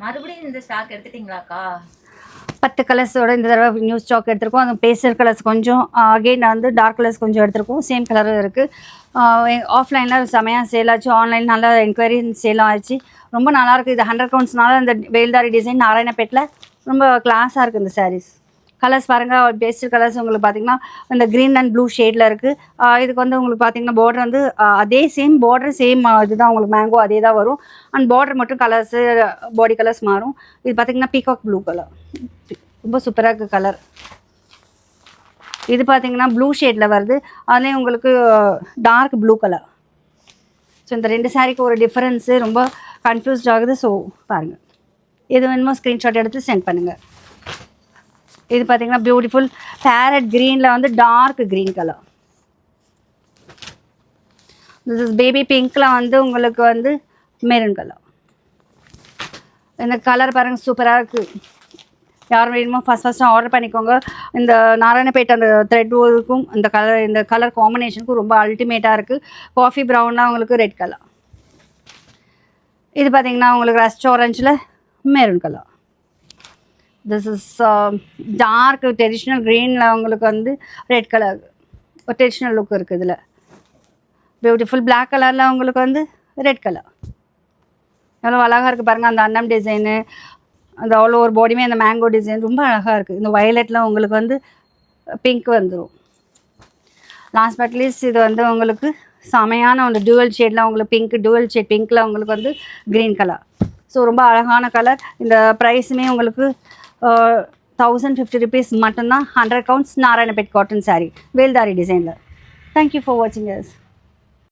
மறுபடியும் இந்த ஸ்டாக் எடுத்துட்டீங்களாக்கா? 10 கலர்ஸோட இந்த தடவை நியூ ஸ்டாக் எடுத்திருக்கோம். அது பேஸ்டல் கலர்ஸ் கொஞ்சம், அகெயின் வந்து டார்க் கலர்ஸ் கொஞ்சம் எடுத்திருக்கோம். சேம் கலரும் இருக்குது. ஆஃப்லைனில் செமையாக சேல் ஆச்சு, ஆன்லைன் நல்லா என்கொயரி சேலும் ஆச்சு. ரொம்ப நல்லாயிருக்கு. இது 100 கவுண்ட்ஸ்னால இந்த வேல்தாரி டிசைன் நாராயணப்பேட்டில் ரொம்ப கிளாஸாக இருக்குது இந்த சாரீஸ். கலர்ஸ் பாருங்கள், பேஸ்டல் கலர்ஸ் உங்களுக்கு பார்த்திங்கன்னா இந்த க்ரீன் அண்ட் ப்ளூ ஷேடில் இருக்குது. இதுக்கு வந்து உங்களுக்கு பார்த்திங்கன்னா பார்டர் வந்து அதே சேம் பார்டர், சேம் இதுதான் உங்களுக்கு மேங்கோ அதே தான் வரும். அண்ட் பார்டர் மட்டும் கலர்ஸு பாடி கலர்ஸ் மாறும். இது பார்த்திங்கன்னா பீகாக் ப்ளூ கலர், ரொம்ப சூப்பராக இருக்குது கலர். இது பார்த்திங்கன்னா ப்ளூ ஷேடில் வருது, அதுலேயும் உங்களுக்கு டார்க் ப்ளூ கலர். ஸோ இந்த 2 சாரீக்கு ஒரு டிஃப்ரென்ஸு ரொம்ப கன்ஃபியூஸ்ட் ஆகுது. ஸோ பாருங்கள், எது வேணுமோ ஸ்க்ரீன்ஷாட் எடுத்து சென்ட் பண்ணுங்கள். இது பார்த்திங்கன்னா பியூட்டிஃபுல் பேரட் க்ரீனில் வந்து dark green colour. This is baby பிங்க்கில் வந்து உங்களுக்கு வந்து மெரூன் கலர். இந்த கலர் பாருங்கள் சூப்பராக இருக்குது. யார் வேணுமோ ஃபஸ்ட்டு ஆர்டர் பண்ணிக்கோங்க. இந்த நாராயணப்பேட்டை அந்த த்ரெட் ஒர்க்கும் இந்த கலர் காம்பினேஷனுக்கும் ரொம்ப அல்டிமேட்டாக இருக்குது. காஃபி ப்ரௌனில் உங்களுக்கு ரெட் கலர். இது பார்த்திங்கன்னா உங்களுக்கு ரஸ்ட் ஆரஞ்சில் maroon colour. This is dark traditional க்ரீனில் உங்களுக்கு வந்து ரெட் கலர், ஒரு ட்ரெடிஷ்னல் லுக் இருக்குது. இதில் பியூட்டிஃபுல் பிளாக் கலரில் உங்களுக்கு வந்து ரெட் கலர். எவ்வளோ அழகாக இருக்குது பாருங்கள். அந்த அன்னம் டிசைனு, அந்த அவ்வளோ ஒரு பாடியுமே அந்த மேங்கோ டிசைன் ரொம்ப அழகாக இருக்குது. இந்த வயலட்டில் உங்களுக்கு வந்து பிங்க் வந்துடும். லாஸ்ட் பட் லீஸ்ட் இது வந்து உங்களுக்கு செமையான ஒரு டூவல் ஷேடில் உங்களுக்கு பிங்க், டூவல் ஷேட் பிங்க்கில் உங்களுக்கு வந்து க்ரீன் கலர். ஸோ ரொம்ப அழகான கலர். இந்த ப்ரைஸுமே உங்களுக்கு 1050 rupees மட்டும்தான். 100 கவுண்ட்ஸ் நாராயணபேட் காட்டன் சாரீ வேல்தாரி டிசைனில். தேங்க்யூ ஃபார் வாட்சிங் அஸ்.